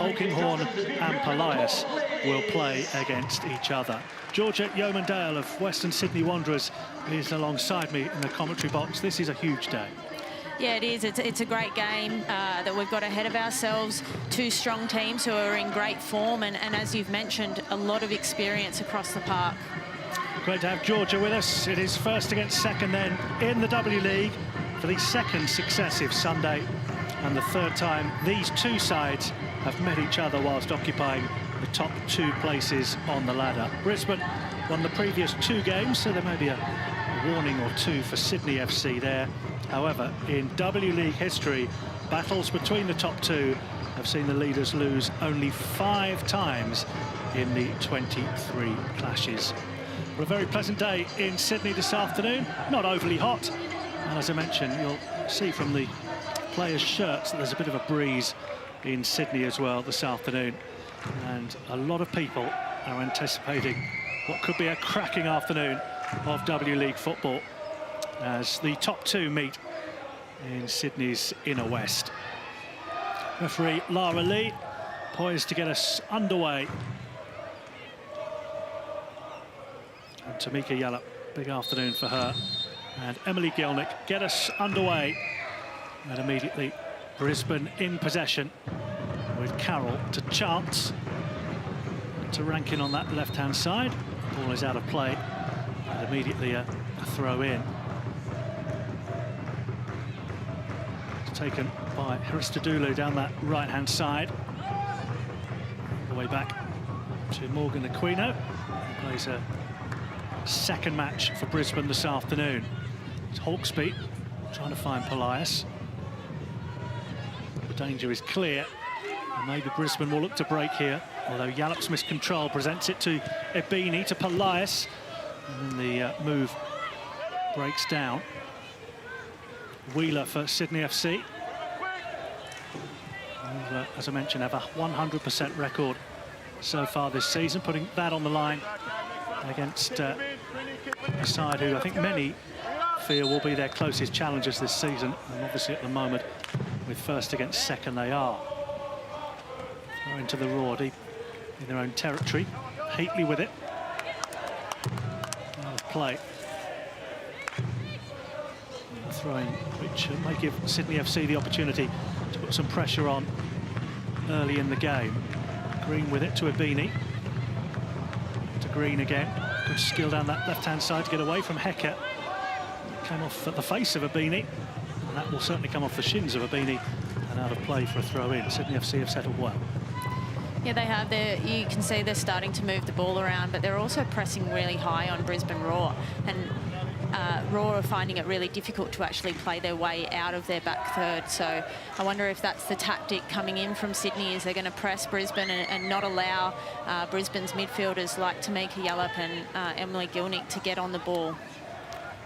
Polkinghorne and Polias will play against each other. Georgia Yeomandale of Western Sydney Wanderers is alongside me in the commentary box. This is a huge day. Yeah, it is. It's a great game that we've got ahead of ourselves. Two strong teams who are in great form and as you've mentioned, a lot of experience across the park. Great to have Georgia with us. It is first against second then in the W League for the second successive Sunday and the third time these two sides have met each other whilst occupying the top two places on the ladder. Brisbane won the previous two games, so there may be a warning or two for Sydney FC there. However, in W League history, battles between the top two have seen the leaders lose only 5 times in the 23 clashes. A very pleasant day in Sydney this afternoon, not overly hot, and as I mentioned, you'll see from the players' shirts that there's a bit of a breeze in Sydney as well this afternoon, and a lot of people are anticipating what could be a cracking afternoon of W League football as the top two meet in Sydney's inner west. Referee Lara Lee poised to get us underway. And Tamika Yallop, big afternoon for her. And Emily Gilnick get us underway. And immediately Brisbane in possession with Carroll to Chance. To Rankin on that left-hand side. Ball is out of play. And immediately a throw in. It's taken by Hristodoulou down that right-hand side. All the way back to Morgan Aquino. Plays a second match for Brisbane this afternoon. It's Hawksby trying to find Polias. The danger is clear, and maybe Brisbane will look to break here, although Yallop's missed control, presents it to Ebini, to Polias, and then the move breaks down. Wheeler for Sydney FC. And, as I mentioned, have a 100% record so far this season, putting that on the line against a side who I think many feel will be their closest challengers this season, and obviously at the moment with first against second they are. Throw into the raw deep in their own territory. Heatley with it. Out of play. And a throw-in which may give Sydney FC the opportunity to put some pressure on early in the game. Green with it to Ebini. Green again. Good skill down that left-hand side to get away from Hecker. Came off at the face of Ebini, and that will certainly come off the shins of Ebini and out of play for a throw-in. Sydney FC have settled well. Yeah, they have. You can see they're starting to move the ball around, but they're also pressing really high on Brisbane Roar, and Roar are finding it really difficult to actually play their way out of their back third. So I wonder if that's the tactic coming in from Sydney, is they're going to press Brisbane and not allow Brisbane's midfielders like Tamika Yallop and Emily Gilnick to get on the ball.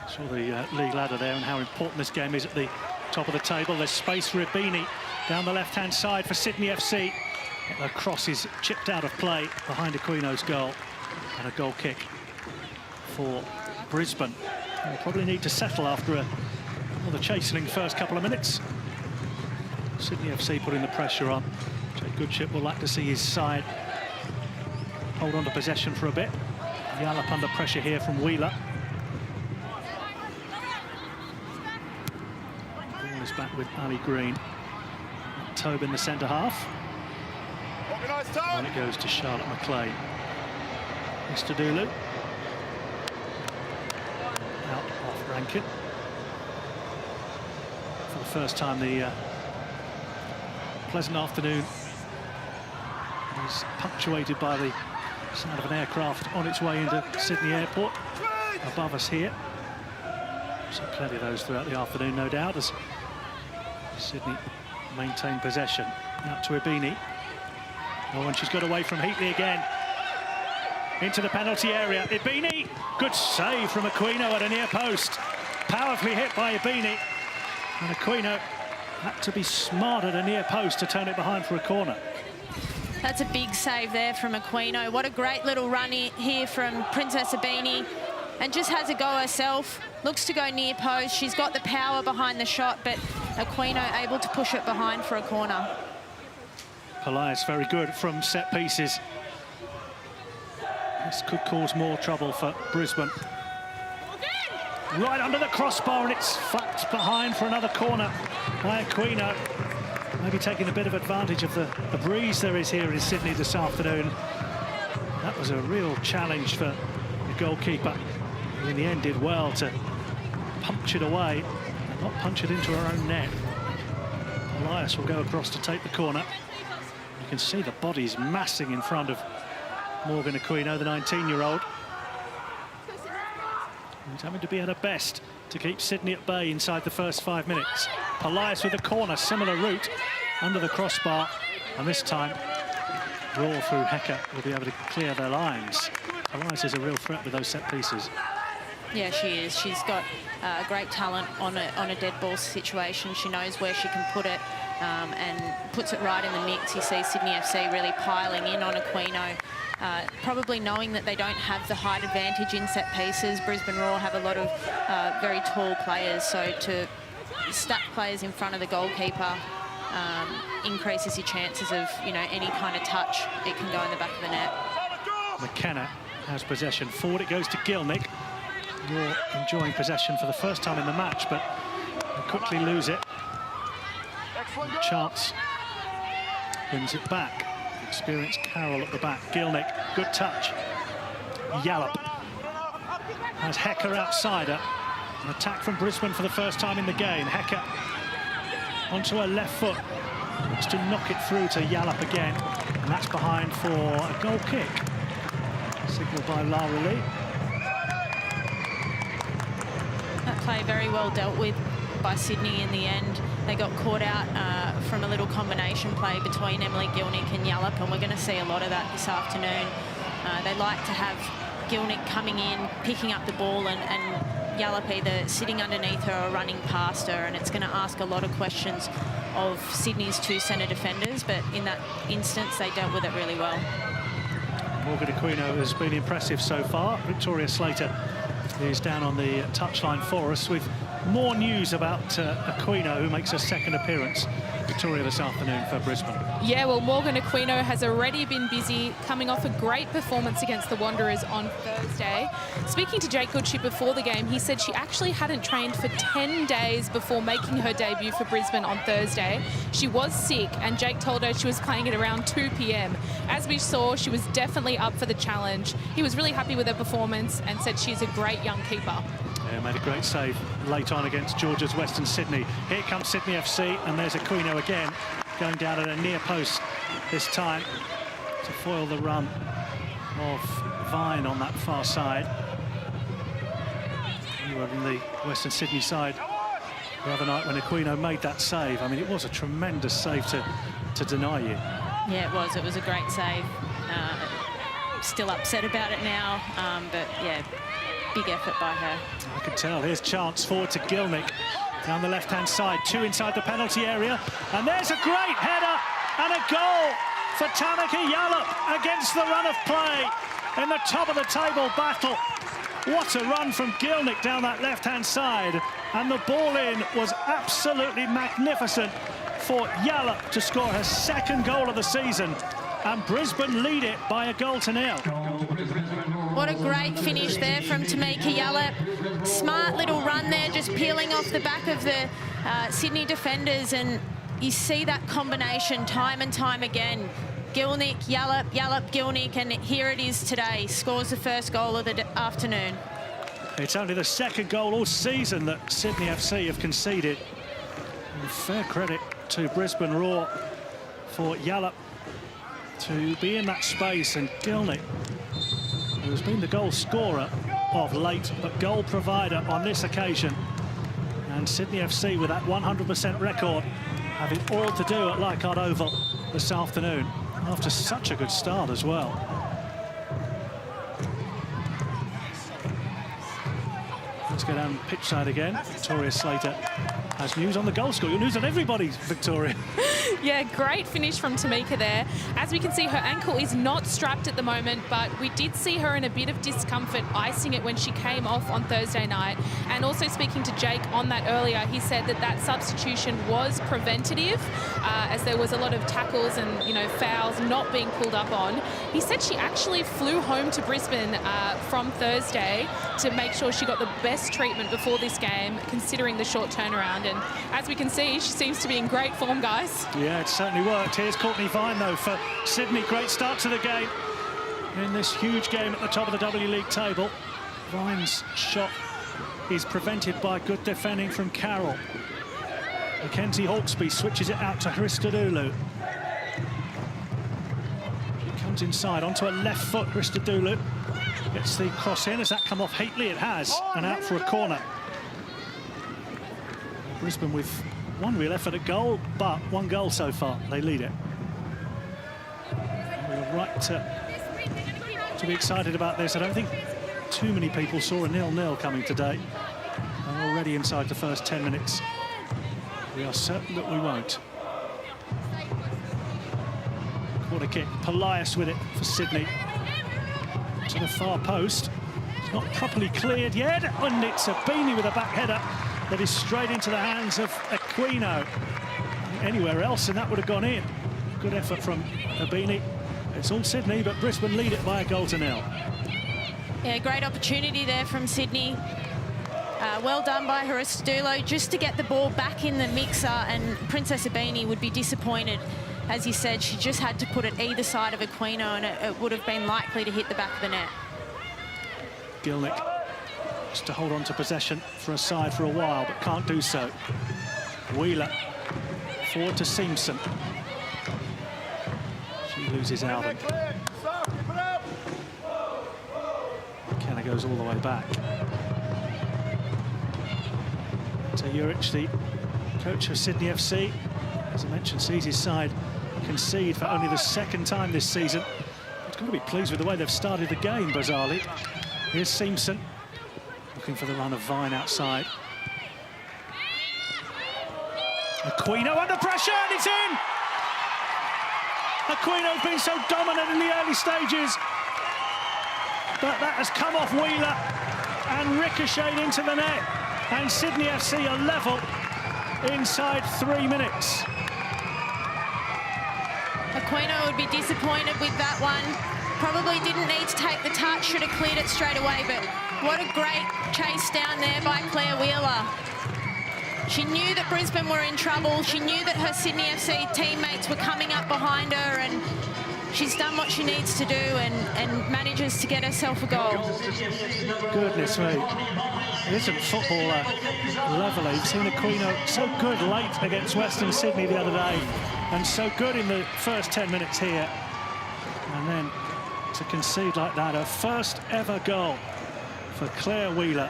Saw the league ladder there and how important this game is at the top of the table. There's space for Ebini down the left-hand side for Sydney FC. The cross is chipped out of play behind Aquino's goal, and a goal kick for Brisbane. They'll probably need to settle after a rather chastening first couple of minutes. Sydney FC putting the pressure on. Jake Goodship will like to see his side hold on to possession for a bit. Yallop under pressure here from Wheeler. Ball is back with Ali Green. Tobe in the centre half. And it goes to Charlotte McLean. Hristodoulou. Out off Rankin. For the first time, the pleasant afternoon is punctuated by the sound of an aircraft on its way into Sydney Airport above us here. So plenty of those throughout the afternoon, no doubt, as Sydney maintain possession. Out to Ebini. Oh, and she's got away from Heatley again. Into the penalty area. Ebini, good save from Aquino at a near post. Powerfully hit by Ebini. And Aquino had to be smart at a near post to turn it behind for a corner. That's a big save there from Aquino. What a great little run here from Princess Ebini. And just has a go herself. Looks to go near post. She's got the power behind the shot, but Aquino able to push it behind for a corner. Polias very good from set pieces. This could cause more trouble for Brisbane. Right under the crossbar, and it's flapped behind for another corner by Aquino. Maybe taking a bit of advantage of the breeze there is here in Sydney this afternoon. That was a real challenge for the goalkeeper. He in the end did well to punch it away and not punch it into her own net. Polias will go across to take the corner. You can see the bodies massing in front of Morgan Aquino, the 19-year-old. He's having to be at her best to keep Sydney at bay inside the first 5 minutes. Polias with a corner, similar route, under the crossbar. And this time, Raw through Hecker will be able to clear their lines. Polias is a real threat with those set pieces. Yeah, she is. She's got great talent on a dead ball situation. She knows where she can put it and puts it right in the mix. You see Sydney FC really piling in on Aquino, probably knowing that they don't have the height advantage in set pieces. Brisbane Roar have a lot of very tall players, so to stack players in front of the goalkeeper increases your chances of, you know, any kind of touch. It can go in the back of the net. McKenna has possession forward. It goes to Gilnick. Roar enjoying possession for the first time in the match, but they quickly lose it. Chance wins it back. Experienced Carroll at the back. Gilnick, good touch. Yallop has Hecker outside her. An attack from Brisbane for the first time in the game. Hecker onto her left foot. Looks to knock it through to Yallop again. And that's behind for a goal kick. Signalled by Lara Lee. That play very well dealt with by Sydney in the end. They got caught out from a little combination play between Emily Gilnick and Yallop, and we're going to see a lot of that this afternoon. They like to have Gilnick coming in, picking up the ball, and Yallop either sitting underneath her or running past her, and it's going to ask a lot of questions of Sydney's two centre defenders, but in that instance they dealt with it really well. Morgan Aquino has been impressive so far. Victoria Slater is down on the touchline for us with more news about Aquino, who makes her second appearance, Victoria, this afternoon for Brisbane. Yeah, well, Morgan Aquino has already been busy coming off a great performance against the Wanderers on Thursday. Speaking to Jake Goodship before the game, he said she actually hadn't trained for 10 days before making her debut for Brisbane on Thursday. She was sick, and Jake told her she was playing at around 2 p.m. As we saw, she was definitely up for the challenge. He was really happy with her performance and said she's a great young keeper. Yeah, made a great save late on against Georgia's Western Sydney. Here comes Sydney FC, and there's Aquino again, going down at a near post this time to foil the run of Vine on that far side. You were in the Western Sydney side the other night when Aquino made that save. I mean, it was a tremendous save to deny you. Yeah, it was. It was a great save. Still upset about it now, but yeah, big effort by her. I can tell. Here's chance forward to Gilnick down the left-hand side, two inside the penalty area, and there's a great header and a goal for Tamaki Yallop against the run of play in the top of the table battle. What a run from Gilnick down that left-hand side, and the ball in was absolutely magnificent for Yallop to score her second goal of the season, and Brisbane lead it by 1-0. What a great finish there from Tamaki Yallop. Smart little run there, just peeling off the back of the Sydney defenders, and you see that combination time and time again. Gilnick, Yallop, Yallop, Gilnick, and here it is today. Scores the first goal of the afternoon. It's only the second goal all season that Sydney FC have conceded. And fair credit to Brisbane Roar for Yallop to be in that space, and Gilnick, who has been the goal scorer of late, but goal provider on this occasion. And Sydney FC with that 100% record, having all to do at Leichhardt Oval this afternoon, after such a good start as well. Let's go down pitch side again. Victoria Slater As news on the goal score, your news on everybody's, Victoria. Yeah, great finish from Tamika there. As we can see, her ankle is not strapped at the moment, but we did see her in a bit of discomfort icing it when she came off on Thursday night. And also speaking to Jake on that earlier, he said that that substitution was preventative, as there was a lot of tackles and, you know, fouls not being pulled up on. He said she actually flew home to Brisbane from Thursday to make sure she got the best treatment before this game, considering the short turnaround. And as we can see, she seems to be in great form, guys. Yeah, it certainly worked. Here's Courtney Vine, though, for Sydney. Great start to the game in this huge game at the top of the W League table. Vine's shot is prevented by good defending from Carroll. Mackenzie Hawkesby switches it out to Christodoulou. She comes inside onto a left foot. Christodoulou gets the cross in. Has that come off Hately? It has, and out for a corner. Brisbane with one real effort at goal, but one goal so far. They lead it. We're right to be excited about this. I don't think too many people saw a 0-0 coming today. And already inside the first 10 minutes. We are certain that we won't. Corner kick. Polias with it for Sydney. To the far post. It's not properly cleared yet, and it's Abini with a back header that is straight into the hands of Aquino. Anywhere else, and that would have gone in. Good effort from Abini. It's all Sydney, but Brisbane lead it by a 1-0. Yeah, great opportunity there from Sydney. Well done by Christodoulou just to get the ball back in the mixer, and Princess Abini would be disappointed. As you said, she just had to put it either side of Aquino, and it would have been likely to hit the back of the net. Gilnick just to hold on to possession for a side for a while, but can't do so. Wheeler forward to Simpson. She loses out. Kenna goes all the way back. So Juric, the coach of Sydney FC, as I mentioned, sees his side concede for only the second time this season. He's got to be pleased with the way they've started the game, bizarrely. Here's Simpson, looking for the run of Vine outside. Aquino under pressure, and it's in! Aquino's been so dominant in the early stages, but that has come off Wheeler and ricocheted into the net. And Sydney FC are level inside 3 minutes. Aquino would be disappointed with that one. Probably didn't need to take the touch, should have cleared it straight away, but what a great chase down there by Claire Wheeler. She knew that Brisbane were in trouble. She knew that her Sydney FC teammates were coming up behind her, and she's done what she needs to do and manages to get herself a goal. Goodness me. It isn't football leveler. You've seen Aquino so good late against Western Sydney the other day, and so good in the first 10 minutes here. And then to concede like that, her first ever goal for Claire Wheeler.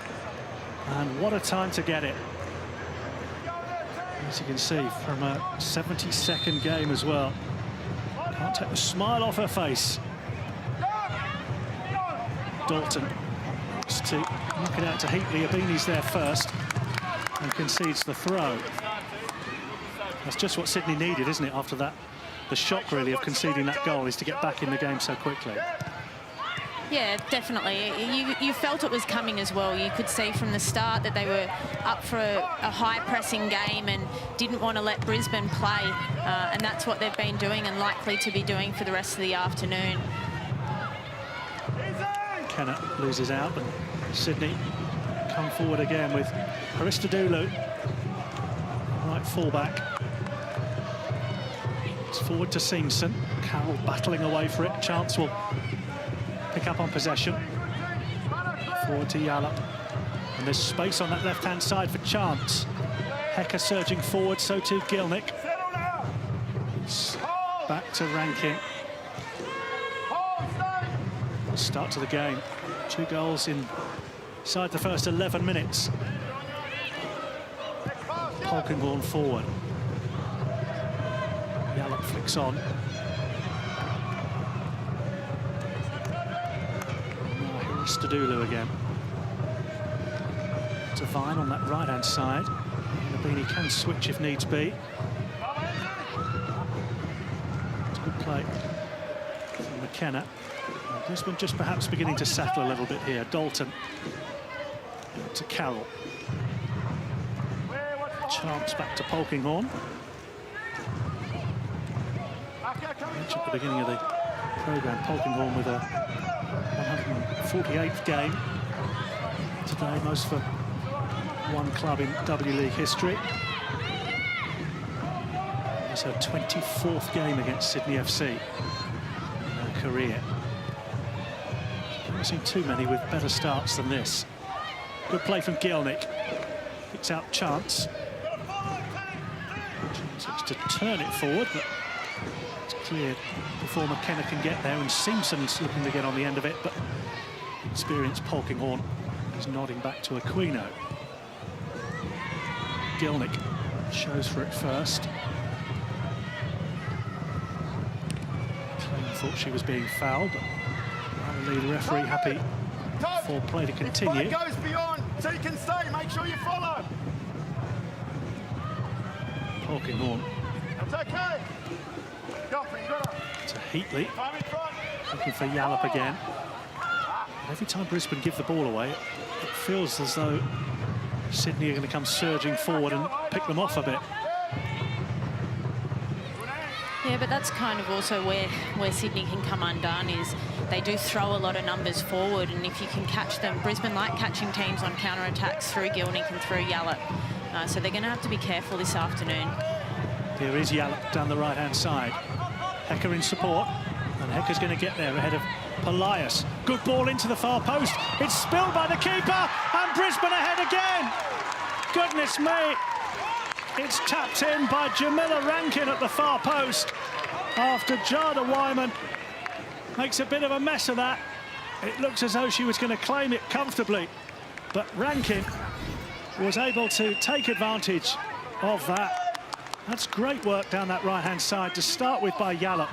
And what a time to get it. As you can see, from a 72nd game as well. Can't take the smile off her face. Dalton wants to knock it out to Heatley. Abini's there first and concedes the throw. That's just what Sydney needed, isn't it, after that? The shock, really, of conceding that goal is to get back in the game so quickly. Yeah, definitely. You felt it was coming as well. You could see from the start that they were up for a high-pressing game and didn't want to let Brisbane play. And that's what they've been doing and likely to be doing for the rest of the afternoon. Kenna loses out, and Sydney come forward again with Christodoulou, right fullback. It's forward to Simpson. Carroll battling away for it. Chance will pick up on possession. Forward to Yallop. And there's space on that left-hand side for Chance. Hecker surging forward, so too Gilnick. It's back to Rankin. Start to the game. 2 goals inside the first 11 minutes. Polkinghorne forward. Yallop flicks on. Christodoulou again. To Vine on that right-hand side. Beanie can switch if needs be. It's a good play from McKenna. Brisbane just perhaps beginning to settle a little bit here. Dalton to Carroll. Chance back to Polkinghorne. At the beginning of the programme, Polkinghorne with a 148th game today, most for one club in W League history. It's her 24th game against Sydney FC in her career. I haven't seen too many with better starts than this. Good play from Gielnik. Picks out Chance. Chance to turn it forward, but it's cleared before McKenna can get there, and Simpson's looking to get on the end of it, but experienced Polkinghorne is nodding back to Aquino. Gielnik shows for it first. Clayton thought she was being fouled, but the lead referee happy for play to continue. It goes beyond, so you can stay. Make sure you follow. Polkinghorne. That's okay. Go for it, to Heatley. Looking for Yallop again. Every time Brisbane give the ball away, it feels as though Sydney are going to come surging forward and pick them off a bit. Yeah, but that's kind of also where Sydney can come undone, is they do throw a lot of numbers forward, and if you can catch them, Brisbane like catching teams on counter-attacks through Gielnik and through Yallop. So they're going to have to be careful this afternoon. Here is Yallop down the right-hand side. Hecker in support, and Hecker's going to get there ahead of Polias. Good ball into the far post. It's spilled by the keeper, and Brisbane ahead again. Goodness me. It's tapped in by Jamila Rankin at the far post after Jada Wyman makes a bit of a mess of that. It looks as though she was going to claim it comfortably, but Rankin was able to take advantage of that. That's great work down that right-hand side to start with by Yallop,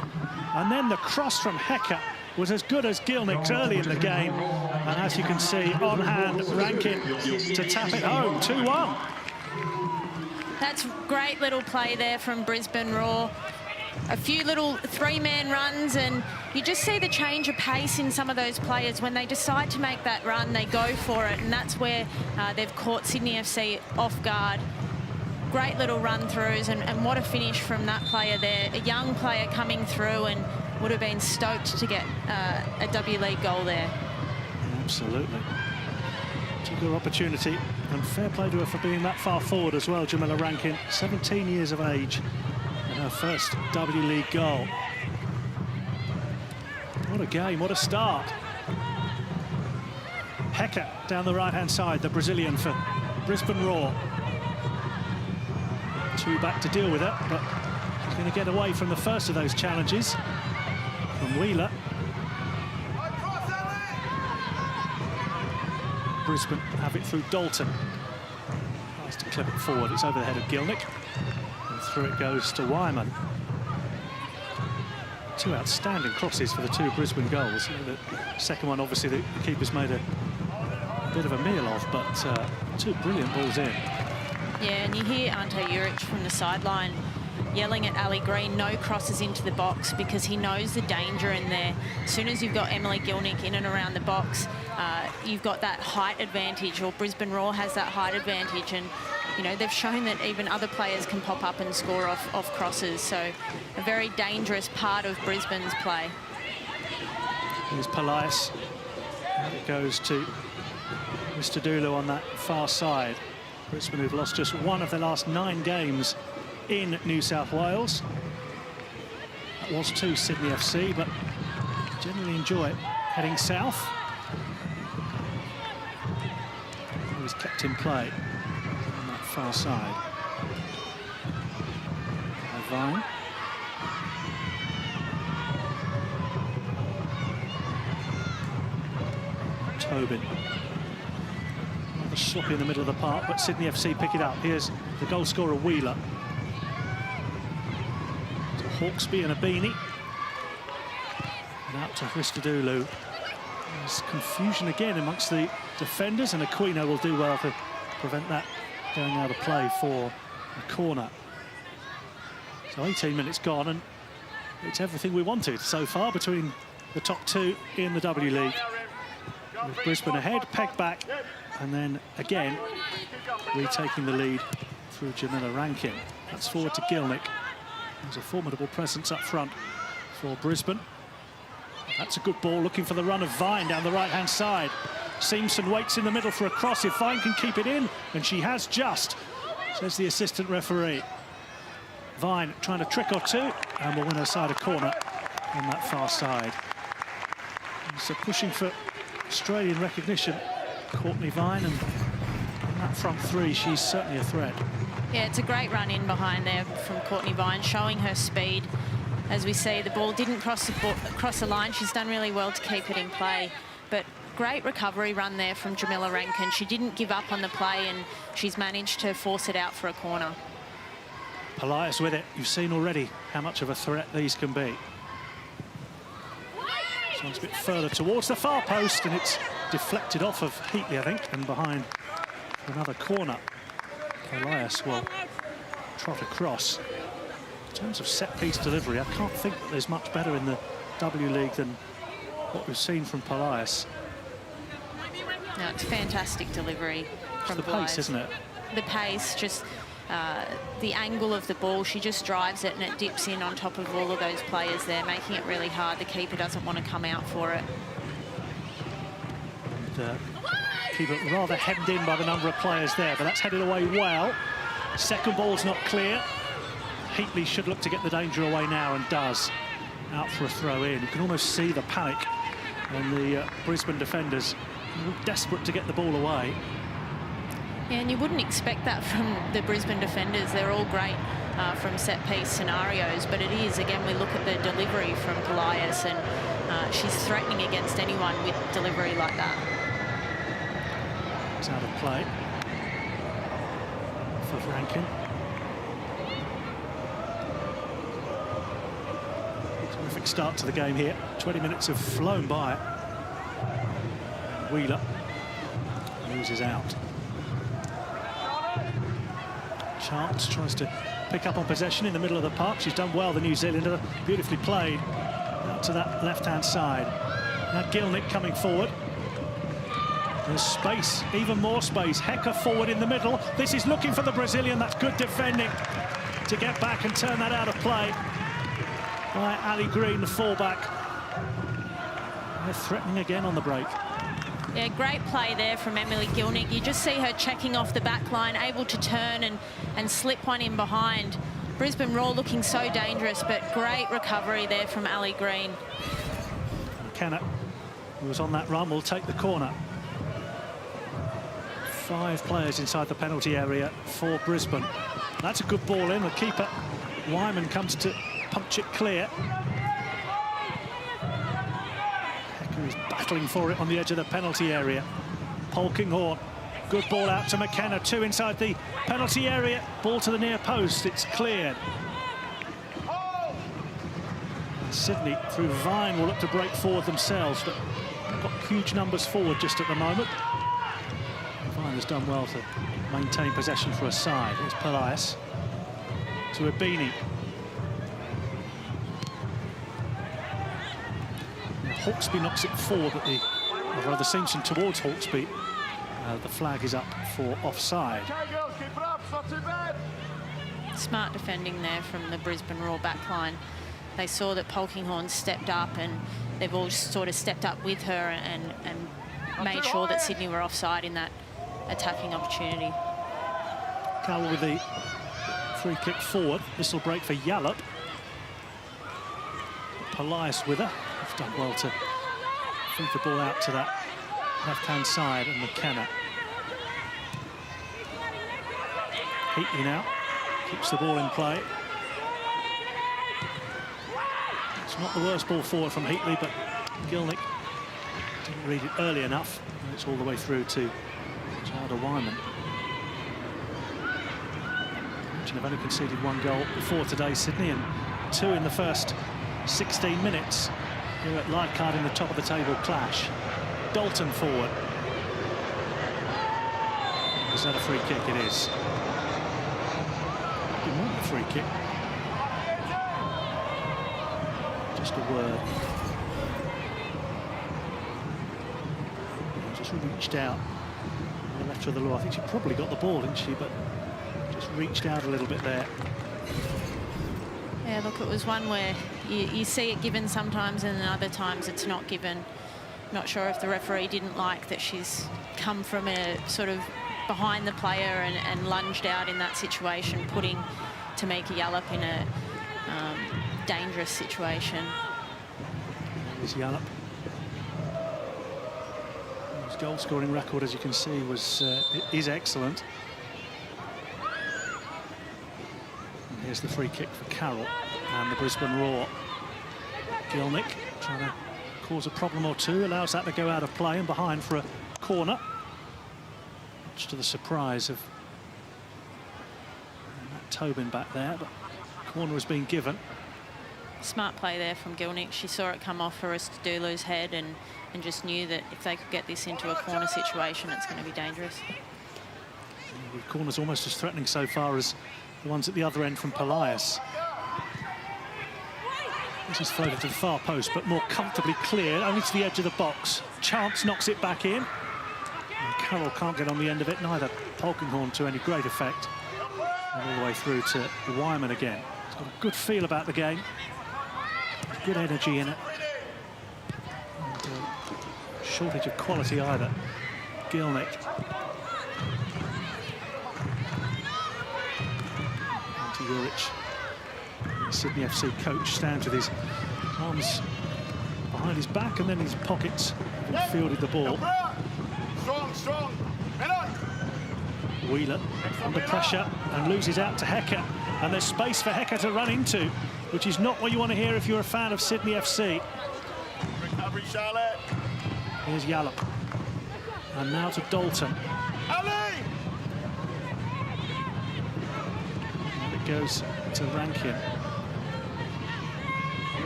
and then the cross from Hecker was as good as Gielnik's early in the game, and as you can see, on hand, Rankin to tap it home, 2-1. That's great little play there from Brisbane Roar. A few little three-man runs, and you just see the change of pace in some of those players. When they decide to make that run, they go for it, and that's where they've caught Sydney FC off guard. Great little run-throughs, and what a finish from that player there. A young player coming through and would have been stoked to get a W League goal there. Absolutely. Took her opportunity, and fair play to her for being that far forward as well, Jamila Rankin, 17 years of age, and her first W League goal. What a game, what a start. Hecker down the right-hand side, the Brazilian for Brisbane Roar. Two back to deal with it, but she's going to get away from the first of those challenges from Wheeler. Brisbane have it through Dalton. Tries to clip it forward. It's over the head of Gielnik. And through it goes to Wyman. Two outstanding crosses for the two Brisbane goals. The second one, obviously, the keeper's made a bit of a meal of, but two brilliant balls in. Yeah, and you hear Ante Juric from the sideline yelling at Ali Green, no crosses into the box, because he knows the danger in there. As soon as you've got Emily Gielnik in and around the box, you've got that height advantage, or Brisbane Roar has that height advantage, and you know they've shown that even other players can pop up and score off crosses. So a very dangerous part of Brisbane's play. Here's Polias. And it goes to Mr. Dulu on that far side. Brisbane, who've lost just one of their last 9 games in New South Wales. That was to Sydney FC, but generally enjoy it heading south. He was kept in play on that far side. Vine. Tobin. Rather sloppy in the middle of the park, but Sydney FC pick it up. Here's the goal scorer, Wheeler. To Hawksby and a beanie. And out to Christodoulou. There's confusion again amongst the defenders, and Aquino will do well to prevent that going out of play for a corner. So 18 minutes gone, and it's everything we wanted so far between the top two in the W League. With Brisbane ahead, pegged back, and then again retaking the lead through Jamila Rankin. That's forward to Gilnick. There's a formidable presence up front for Brisbane. That's a good ball, looking for the run of Vine down the right-hand side. Seamson waits in the middle for a cross. If Vine can keep it in, and she has just, says the assistant referee. Vine trying a trick or two, and will win her side a corner on that far side. So pushing for Australian recognition, Courtney Vine, and in that front three, she's certainly a threat. Yeah, it's a great run in behind there from Courtney Vine, showing her speed. As we see, the ball didn't cross the line. She's done really well to keep it in play. But great recovery run there from Jamila Rankin. She didn't give up on the play, and she's managed to force it out for a corner. Polias with it. You've seen already how much of a threat these can be. So it's a bit further towards the far post, and it's deflected off of Heatley, I think, and behind another corner. Polias will trot across. In terms of set-piece delivery, I can't think that there's much better in the W League than what we've seen from Polias. No, it's fantastic delivery from It's the pace, isn't it? The pace, just the angle of the ball. She just drives it and it dips in on top of all of those players there, making it really hard. The keeper doesn't want to come out for it. And, keeper rather hemmed in by the number of players there, but that's headed away well. Second ball's not clear. Heatley should look to get the danger away now, and does. Out for a throw in. You can almost see the panic on the Brisbane defenders, desperate to get the ball away. Yeah, and you wouldn't expect that from the Brisbane defenders. They're all great from set-piece scenarios, but it is, again, we look at the delivery from Polias, and she's threatening against anyone with delivery like that. It's out of play for Rankin. Terrific start to the game here. 20 minutes have flown by. Wheeler loses out. Chance tries to pick up on possession in the middle of the park. She's done well, the New Zealander. Beautifully played out to that left-hand side. Now Gilnick coming forward. There's space, even more space. Hecker forward in the middle. This is looking for the Brazilian. That's good defending to get back and turn that out of play by Ali Green, the fullback. They're threatening again on the break. Yeah, great play there from Emily Gilnick. You just see her checking off the back line, able to turn and slip one in behind. Brisbane Roar looking so dangerous, but great recovery there from Ali Green. McKenna, who was on that run, will take the corner. 5 players inside the penalty area for Brisbane. That's a good ball in. The keeper, Wyman, comes to punch it clear. Hecker is battling for it on the edge of the penalty area. Polkinghorne, good ball out to McKenna. 2 inside the penalty area. Ball to the near post. It's cleared. Sydney, through Vine, will look to break forward themselves, but they've got huge numbers forward just at the moment. Vine has done well to maintain possession for a side. It's Polias to Abini. Hawksby knocks it forward, but or rather Simpson towards Hawksby. The flag is up for offside. Okay, girls, keep it up. It's not too bad. Smart defending there from the Brisbane Roar back line. They saw that Polkinghorne stepped up, and they've all sort of stepped up with her and made sure that Sydney were offside in that attacking opportunity. Cowell with the free kick forward. This will break for Yallop. Polias with her. They've done well to feed the ball out to that left-hand side, and McKenna. Heatley now keeps the ball in play. It's not the worst ball forward from Heatley, but Gilnick didn't read it early enough, and it's all the way through to Jada Wyman. They've only conceded 1 goal before today, Sydney, and 2 in the first 16 minutes here at Leichhardt in the top of the table clash. Dalton forward. Is that a free kick? It is. free kick. Just a word. Just reached out on the letter of the law. I think she probably got the ball, didn't she? But just reached out a little bit there. Yeah, look, it was one where you see it given sometimes and then other times it's not given. Not sure if the referee didn't like that she's come from a sort of behind the player and lunged out in that situation, putting Tamika Yallop in a dangerous situation. There's Yallop. His goal-scoring record, as you can see, is excellent. And here's the free kick for Carroll and the Brisbane Roar. Gilnick trying to cause a problem or two, allows that to go out of play and behind for a corner. Much to the surprise of Matt Tobin back there, but corner has been given. Smart play there from Gilnick. She saw it come off Aristodoulou's head and just knew that if they could get this into a corner situation, it's going to be dangerous. The corner's almost as threatening so far as the ones at the other end from Polias. This is floated to the far post, but more comfortably cleared, only to the edge of the box. Chance knocks it back in. And Carroll can't get on the end of it, neither Polkinghorne to any great effect. And all the way through to Wyman again. He's got a good feel about the game. Good energy in it. And, shortage of quality either. Gilnick. And to Juric. Sydney FC coach stands with his arms behind his back and then his pockets, and fielded the ball. Strong. Wheeler under pressure and loses out to Hecker, and there's space for Hecker to run into, which is not what you want to hear if you're a fan of Sydney FC. Recovery, Charlotte. Here's Yallop, and now to Dalton. Ali! And it goes to Rankin.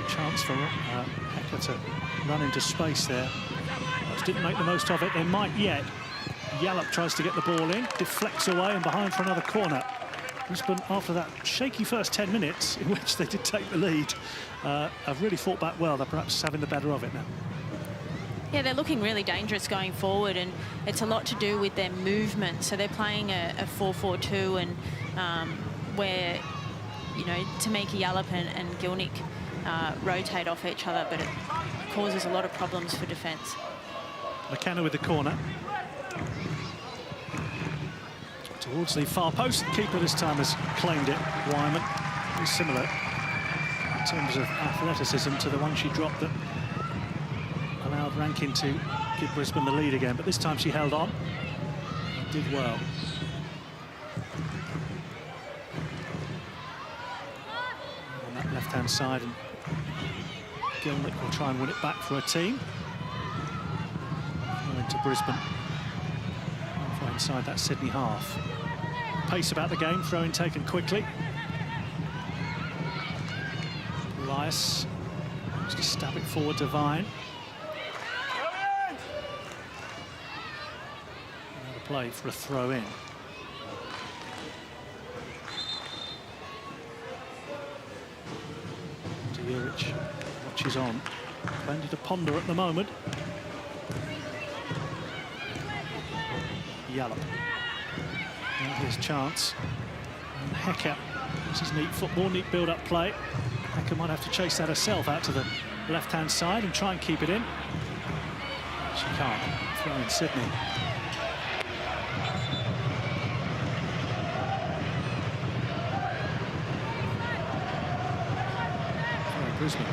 Chance for Hecker to run into space there. Just didn't make the most of it. They might yet. Yallop tries to get the ball in, deflects away and behind for another corner. Brisbane, after that shaky first 10 minutes in which they did take the lead, have really fought back well. They're perhaps having the better of it now. Yeah, they're looking really dangerous going forward, and it's a lot to do with their movement. So they're playing a 4-4-2, and where, you know, Tamika Yallop and Gilnick rotate off each other, but it causes a lot of problems for defence. McKenna with the corner. Towards the far post. The keeper this time has claimed it, Wyman. Very similar in terms of athleticism to the one she dropped that allowed Rankin to give Brisbane the lead again, but this time she held on and did well. On that left-hand side, and Gilnick will try and win it back for her team. Going to Brisbane. Halfway inside that Sydney half. Pace about the game, throw-in taken quickly. Elias wants to stab it forward to Vine. Another play for a throw-in. To Juric, watches on. Plenty to ponder at the moment. Yallop. Now his chance. And Hecker. This is neat football, neat build-up play. Hecker might have to chase that herself out to the left-hand side and try and keep it in. She can't. Throw in Sydney. Oh, Brisbane.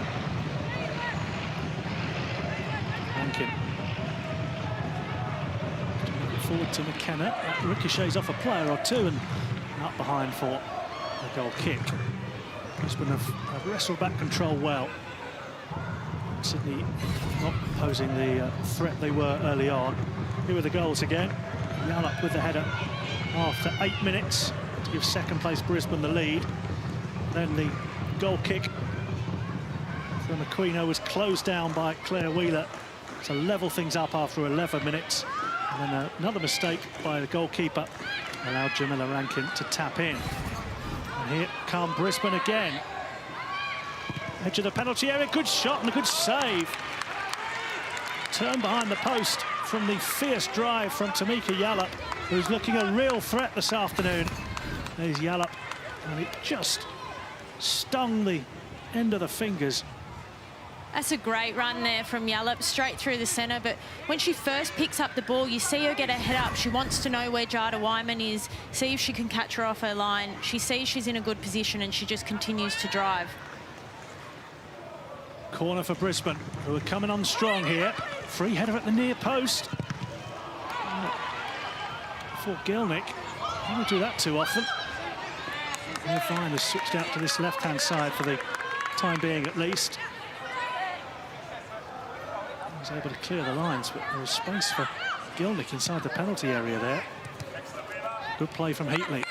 Rankin. Forward to McKenna. That ricochets off a player or two and up behind for a goal kick. Brisbane have wrestled back control well. Sydney not posing the threat they were early on. Here are the goals again. Yallop with the header after 8 minutes to give second place Brisbane the lead. Then the goal kick from Aquino was closed down by Claire Wheeler to level things up after 11 minutes. And then another mistake by the goalkeeper allowed Jamila Rankin to tap in. And here come Brisbane again. Edge of the penalty area, good shot and a good save. Turn behind the post from the fierce drive from Tamika Yallop, who's looking a real threat this afternoon. There's Yallop, and it just stung the end of the fingers. That's a great run there from Yallop, straight through the centre. But when she first picks up the ball, you see her get her head up. She wants to know where Jada Wyman is, see if she can catch her off her line. She sees she's in a good position and she just continues to drive. Corner for Brisbane, who are coming on strong here. Free header at the near post. For Gilnick. He don't do that too often. Vine has switched out to this left-hand side for the time being, at least. He was able to clear the lines, but there was space for Gilnick inside the penalty area there. Good play from Heatley.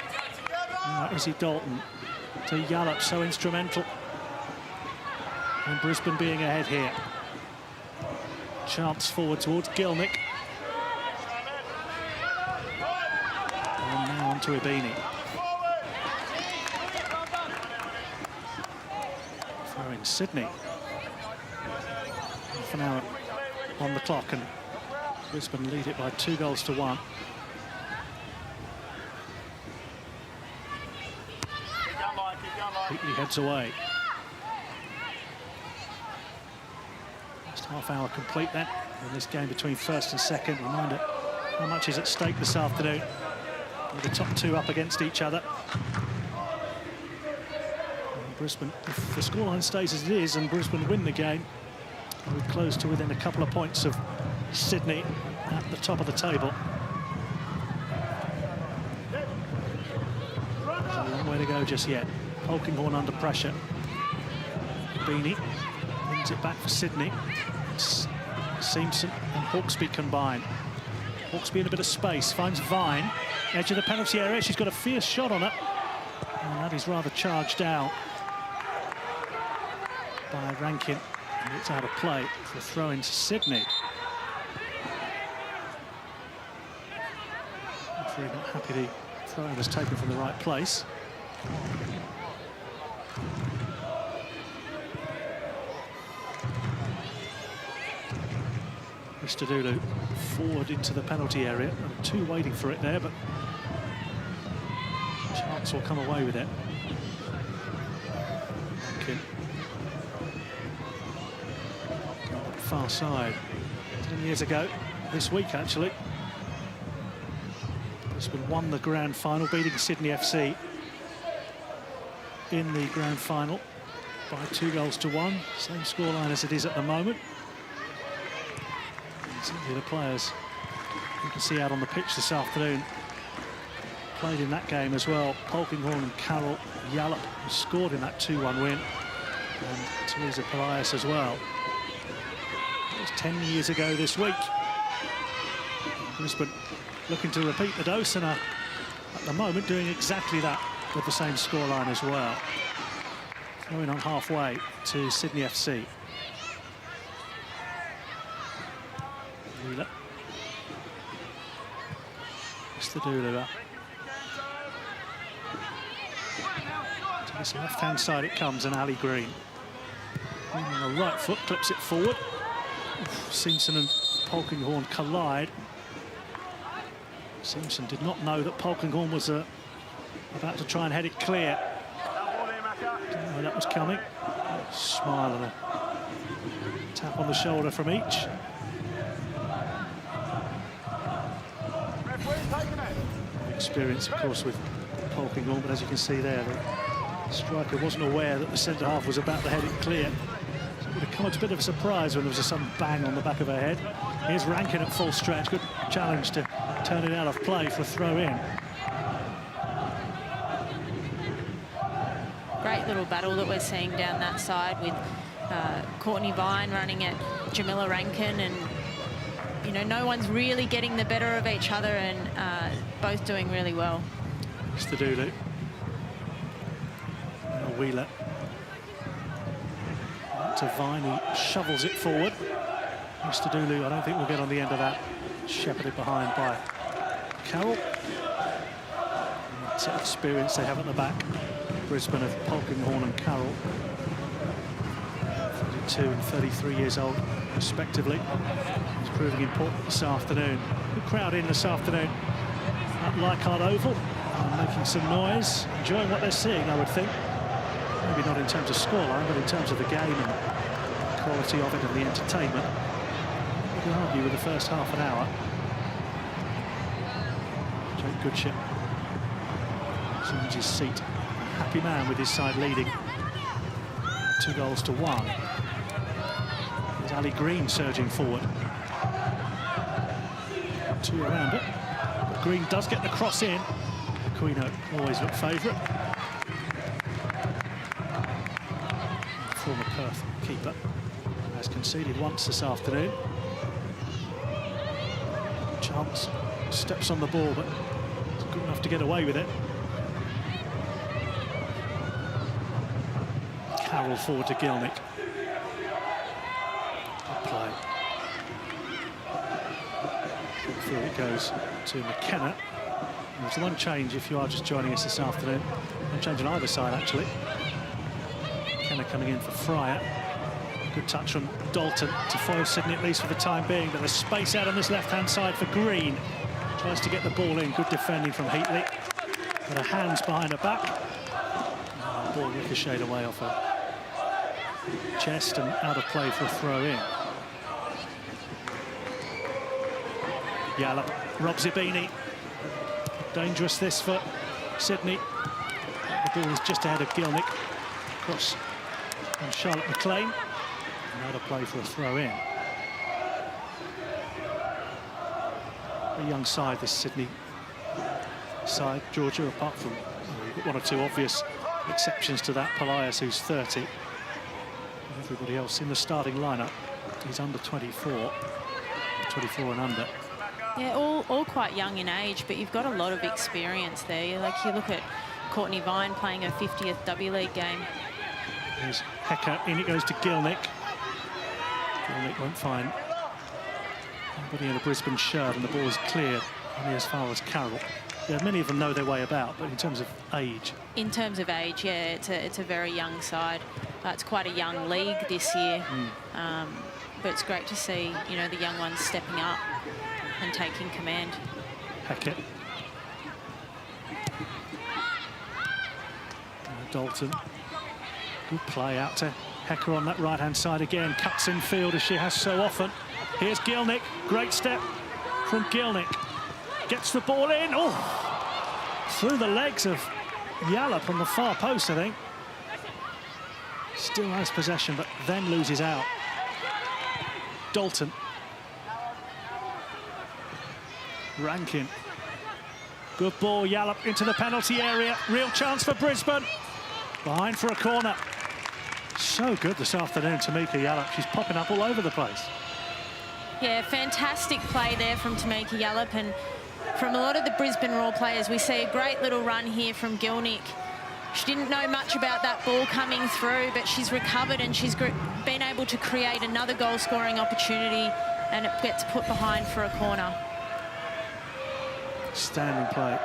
Now Izzy Dalton to Yallop, so instrumental. And Brisbane being ahead here. Chance forward towards Gilnick. And now on to Ibini. Throwing Sydney. Half an hour on the clock, and Brisbane lead it by 2-1. Heatley heads away. Last half hour complete then in this game between first and second. Reminder how much is at stake this afternoon with the top two up against each other. And Brisbane, if the scoreline stays as it is and Brisbane win the game, we're close to within a couple of points of Sydney at the top of the table. There's a long way to go just yet. Polkinghorne under pressure. Beanie wins it back for Sydney. Simpson and Hawksby combine. Hawksby in a bit of space, finds Vine. Edge of the penalty area, she's got a fierce shot on her. And that is rather charged out by Rankin. And it's out of play for a throw into Sydney. Referee not happy the throw was taken from the right place. Christodoulou forward into the penalty area. Two waiting for it there, but Chance will come away with it. Rankin. Far side. 10 years ago, this week actually, Brisbane won the grand final, beating Sydney FC in the grand final by 2-1. Same scoreline as it is at the moment. And certainly the players you can see out on the pitch this afternoon played in that game as well. Polkinghorne and Carroll, Yallop, who scored in that 2-1 win, and Teresa Pelias as well. It was 10 years ago this week. Brisbane looking to repeat the dose and are at the moment doing exactly that with the same scoreline as well. Going on halfway to Sydney FC. Wheeler. Christodoulou up. To this left-hand side it comes, and Ali Green. On the right foot, clips it forward. Simpson and Polkinghorne collide. Simpson did not know that Polkinghorne was about to try and head it clear. Didn't know that was coming. A smile and a tap on the shoulder from each. Experience, of course, with Polkinghorne, but as you can see there, the striker wasn't aware that the centre-half was about to head it clear. So it would have come as a bit of a surprise when there was a sudden bang on the back of her head. Here's Rankin at full stretch. Good challenge to turn it out of play for a throw-in. Great little battle that we're seeing down that side with Courtney Vine running at Jamila Rankin, and you know, no one's really getting the better of each other, and both doing really well. Christodoulou. Wheeler. To Vine, he shovels it forward. Christodoulou, I don't think we'll get on the end of that. Shepherded behind by Carroll. That experience they have at the back. Brisbane of Polkinghorne and Carroll, 32 and 33 years old, respectively. It's proving important this afternoon. Good crowd in this afternoon at Leichhardt Oval, making some noise, enjoying what they're seeing, I would think. Maybe not in terms of scoreline, but in terms of the game and the quality of it and the entertainment. You can argue with the first half an hour. Jake Goodship resumes his seat. A happy man with his side leading 2-1. There's Ali Green surging forward. Two around it. But Green does get the cross in. Aquino always looked favourite. Former Perth keeper has conceded once this afternoon. Chance steps on the ball, but it's good enough to get away with it. Carroll forward to Gilnick. Good play. Through it goes to McKenna. There's one change if you are just joining us this afternoon. No change on either side, actually. McKenna coming in for Fryer. Good touch from Dalton to foil Sydney, at least for the time being. But there's space out on this left-hand side for Green. Tries to get the ball in. Good defending from Heatley. But her hands behind her back. The ball ricocheted away off her chest and out of play for a throw-in. Yallop, Rob Zibini. Dangerous this for Sydney. The ball is just ahead of Gilnick. Cross on Charlotte McLean. Another play for a throw-in. A young side, this Sydney side. Georgia, apart from one or two obvious exceptions to that. Polias, who's 30. Everybody else in the starting lineup is under 24. 24 and under. Yeah, all quite young in age, but you've got a lot of experience there. Like, you look at Courtney Vine playing her 50th W League game. Here's Hecker, in it goes to Gilnick. Gilnick won't find anybody in a Brisbane shirt, and the ball is clear only as far as Carroll. Yeah, many of them know their way about, but in terms of age. In terms of age, yeah, it's a very young side. It's quite a young league this year, but it's great to see, you know, the young ones stepping up and taking command. Hackett. Dalton. Good play out to Hecker on that right-hand side again. Cuts in field as she has so often. Here's Gilnick. Great step from Gilnick. Gets the ball in. Oh! Through the legs of Yallop on the far post, I think. Still has possession, but then loses out. Dalton. Rankin. Good ball, Yallop into the penalty area. Real chance for Brisbane. Behind for a corner. So good this afternoon, Tamika Yallop. She's popping up all over the place. Yeah, fantastic play there from Tamika Yallop, and from a lot of the Brisbane Roar players, we see a great little run here from Gilnick. She didn't know much about that ball coming through, but she's recovered and she's been able to create another goal-scoring opportunity, and it gets put behind for a corner. Standing play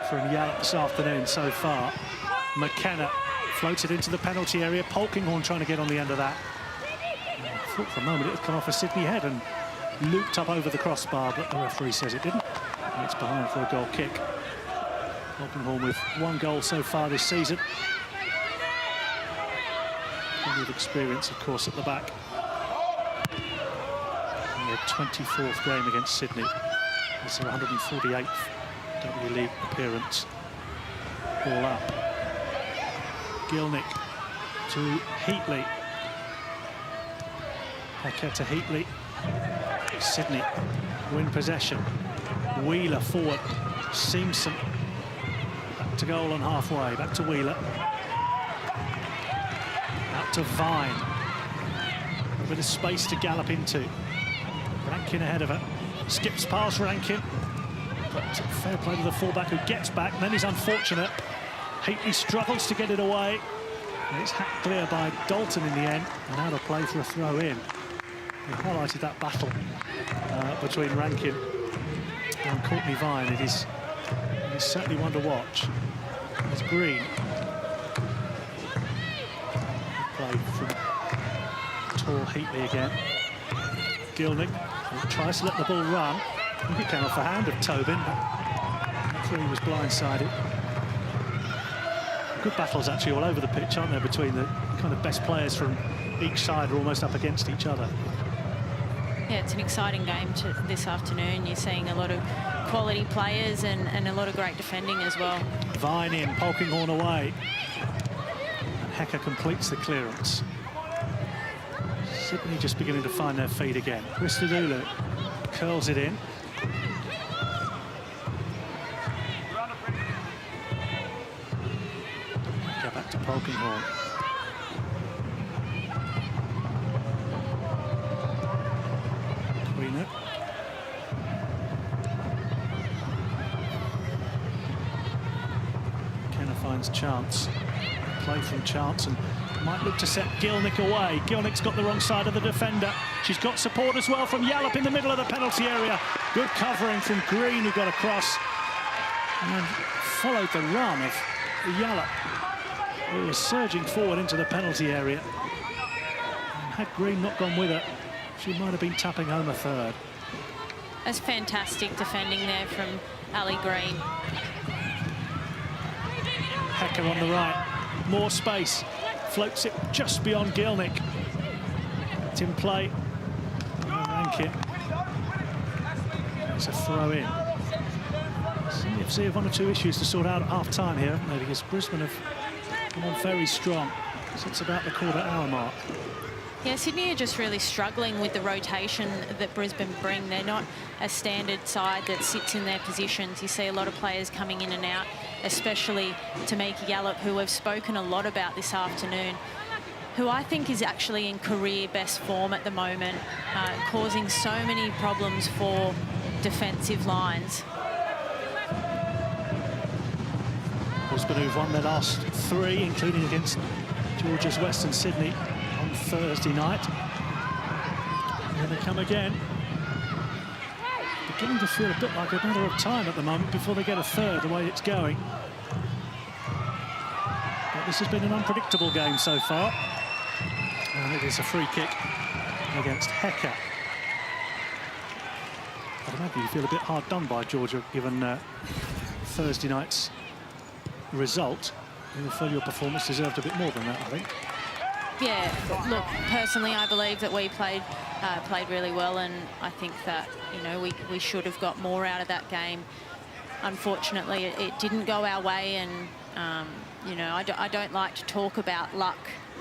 from Yallop this afternoon so far. McKenna floated into the penalty area. Polkinghorne trying to get on the end of that. I thought for a moment it had come off a Sydney head and looped up over the crossbar, but the referee says it didn't. And it's behind for a goal kick. Polkinghorne with one goal so far this season. Plenty of experience, of course, at the back. And their 24th game against Sydney. This is their 148th W League appearance. All up. Gilnick to Heatley. Hackett to Heatley. Sydney win possession. Wheeler forward. Simpson back to goal on halfway. Back to Wheeler. Out to Vine. A bit of space to gallop into. Rankin ahead of her. Skips past Rankin. But fair play to the fullback who gets back. Then he's unfortunate. Heatley struggles to get it away. And it's hacked clear by Dalton in the end. And out of play for a throw-in. We highlighted that battle between Rankin and Courtney Vine. It is certainly one to watch. It's Green. play from Tor Heatley again. Gilnick tries to let the ball run. I think it came off the hand of Tobin, but the referee was blindsided. Good battles actually all over the pitch, aren't there, between the kind of best players from each side are almost up against each other. Yeah, it's an exciting game this afternoon. You're seeing a lot of quality players and a lot of great defending as well. Vine in, Polkinghorne away. And Hecker completes the clearance. Sydney just beginning to find their feet again. Christodoulou curls it in. Get back to Polkinghorne. Queener. Kenner finds Chance. Play from Chance and might look to set Gilnick away. Gilnick's got the wrong side of the defender. She's got support as well from Yallop in the middle of the penalty area. Good covering from Green, who got across and followed the run of Yallop, who was surging forward into the penalty area. And had Green not gone with her, she might have been tapping home a third. That's fantastic defending there from Ali Green. Hecker on the right, more space. Floats it just beyond Gilnick. It's in play. Rankin. It's a throw in. CFC have one or two issues to sort out at half-time here, haven't they? Because Brisbane have come on very strong since about the quarter-hour mark. Yeah, Sydney are just really struggling with the rotation that Brisbane bring. They're not a standard side that sits in their positions. You see a lot of players coming in and out, especially Tamika Yallop, who we've spoken a lot about this afternoon, who I think is actually in career best form at the moment, causing so many problems for defensive lines. Brisbane who've won their last three, including against Georgia's Western Sydney on Thursday night. And here they come again. Beginning to feel a bit like a matter of time at the moment before they get a third, the way it's going. But this has been an unpredictable game so far. And it is a free kick against Hecker. I'd imagine you feel a bit hard done by Georgia, given Thursday night's result. You feel your performance deserved a bit more than that, I think. Yeah, look, personally, I believe that we played really well, and I think that, you know, we should have got more out of that game. Unfortunately, it didn't go our way, and, you know, I don't like to talk about luck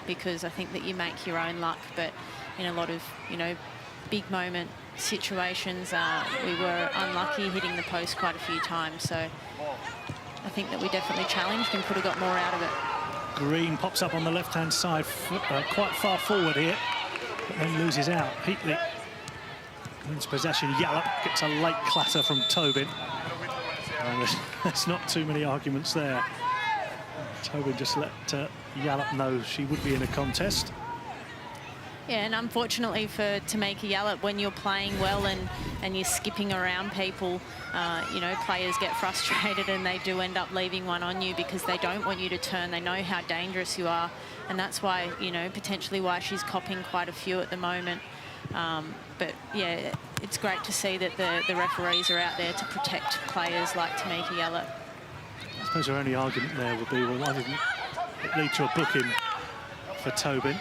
because I think that you make your own luck, but in a lot of, you know, big moment situations, we were unlucky hitting the post quite a few times, so I think that we definitely challenged and could have got more out of it. Green pops up on the left-hand side, quite far forward here, but then loses out. Heatley wins possession. Yallop gets a late clatter from Tobin. And there's not too many arguments there. Tobin just let Yallop know she would be in a contest. Yeah, and unfortunately for Tamika Yallop, when you're playing well and you're skipping around people, you know, players get frustrated and they do end up leaving one on you because they don't want you to turn. They know how dangerous you are, and that's why, you know, potentially why she's copping quite a few at the moment. But yeah, it's great to see that the referees are out there to protect players like Tamika Yallop. I suppose her only argument there would be, well, why didn't it lead to a booking for Tobin?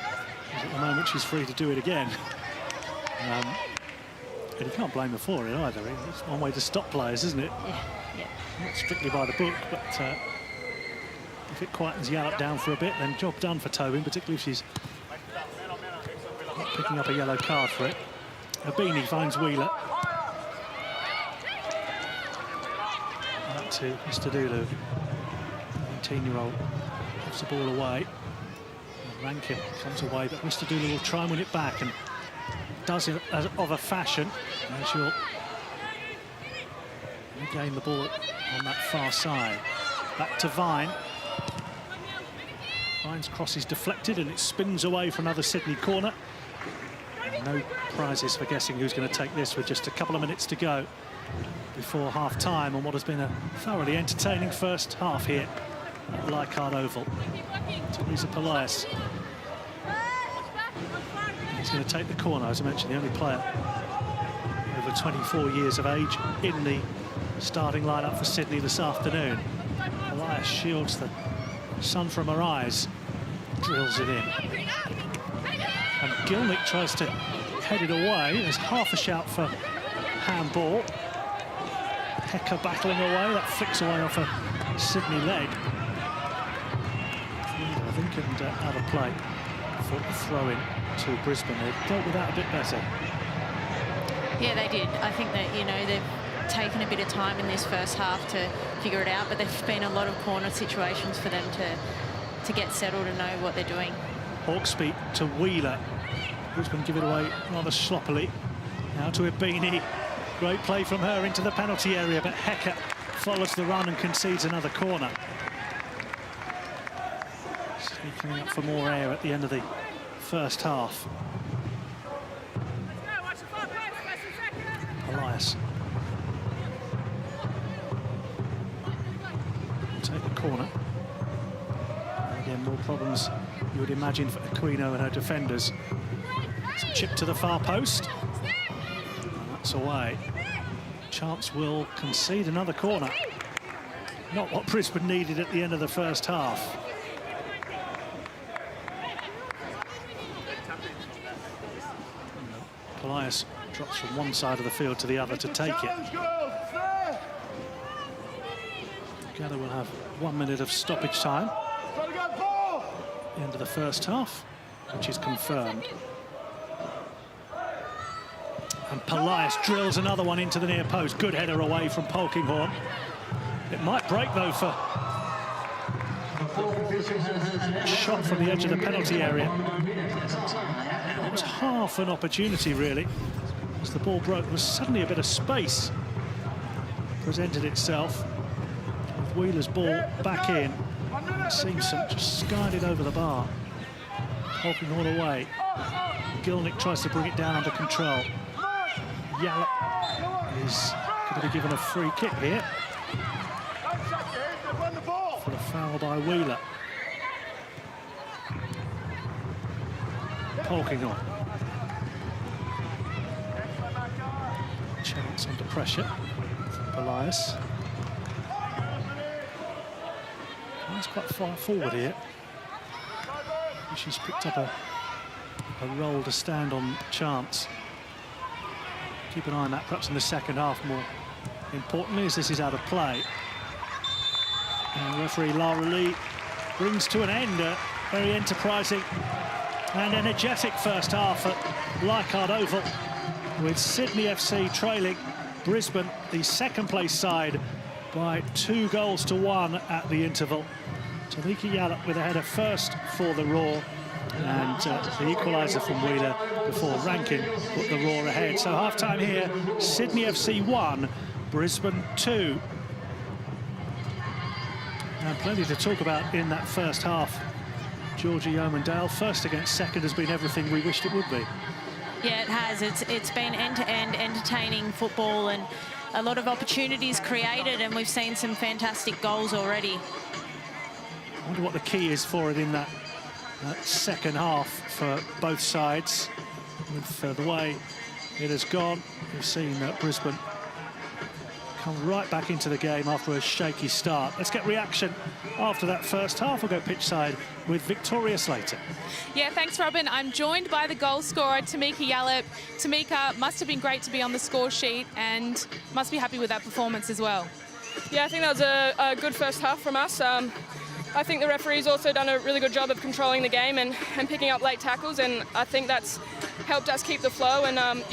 At the moment, she's free to do it again. And you can't blame her for it either. It's one way to stop players, isn't it? Yeah. Not strictly by the book, but if it quietens Yallop down for a bit, then job done for Tobin, particularly if she's not picking up a yellow card for it. Abini finds Wheeler. Back to Christodoulou. 19-year-old puts the ball away. Rankin comes away, but Christodoulou will try and win it back and does it of a fashion. And she'll regain the ball on that far side. Back to Vine. Vine's cross is deflected and it spins away for another Sydney corner. And no prizes for guessing who's going to take this with just a couple of minutes to go before half-time on what has been a thoroughly entertaining first half here at Leichhardt Oval. Teresa Polias He's going to take the corner, as I mentioned, the only player over 24 years of age in the starting lineup for Sydney this afternoon. Elias shields the sun from her eyes, drills it in. And Gilnick tries to head it away. There's half a shout for handball. Hecker battling away, that flicks away off a Sydney leg. I think, and out of play for the throw-in to Brisbane. They dealt with that a bit better. Yeah, they did. I think that, you know, they've taken a bit of time in this first half to figure it out, but there's been a lot of corner situations for them to get settled and know what they're doing. Hawksby to Wheeler. Brisbane give it away rather sloppily. Now to Ibini. Great play from her into the penalty area, but Hecker follows the run and concedes another corner. Sydney coming up for more air at the end of the first half. Elias. Take the corner. And again, more problems you would imagine for Aquino and her defenders. It's a chip to the far post. And that's away. Chance will concede another corner. Not what Brisbane needed at the end of the first half. Elias drops from one side of the field to the other to take it. Together we'll have 1 minute of stoppage time. The end of the first half, which is confirmed. And Pelias drills another one into the near post. Good header away from Polkinghorne. It might break, though, for a shot from the edge of the penalty area. It was half an opportunity, really. As the ball broke, there was suddenly a bit of space presented itself. With Wheeler's ball back in. Simpson just skied it over the bar. Polkinghorne away. Gilnick tries to bring it down under control. Yallop is going to be given a free kick here for a foul by Wheeler. Polkinghorne. Chance under pressure from Pelias. That's quite far forward here. She's picked up a role to stand on Chance. Keep an eye on that, perhaps in the second half more importantly, as this is out of play. And referee Lara Lee brings to an end a very enterprising and energetic first half at Leichhardt Oval, with Sydney FC trailing Brisbane, the second-place side, by 2-1 at the interval. Tamika Yallop with a header first for the Roar, and the equaliser from Wheeler before Rankin put the Roar ahead. So half-time here, Sydney FC 1, Brisbane 2. And plenty to talk about in that first half. Georgia Yeomandale, first against second, has been everything we wished it would be. Yeah, it has. It's been end-to-end entertaining football and a lot of opportunities created, and we've seen some fantastic goals already. I wonder what the key is for it in that second half for both sides. With the way it has gone, we've seen Brisbane come right back into the game after a shaky start. Let's get reaction after that first half. We'll go pitch side with Victoria Slater. Yeah, thanks, Robin. I'm joined by the goal scorer, Tamika Yallop. Tamika, must have been great to be on the score sheet and must be happy with that performance as well. Yeah, I think that was a good first half from us. I think the referee's also done a really good job of controlling the game and picking up late tackles, and I think that's helped us keep the flow. And yeah,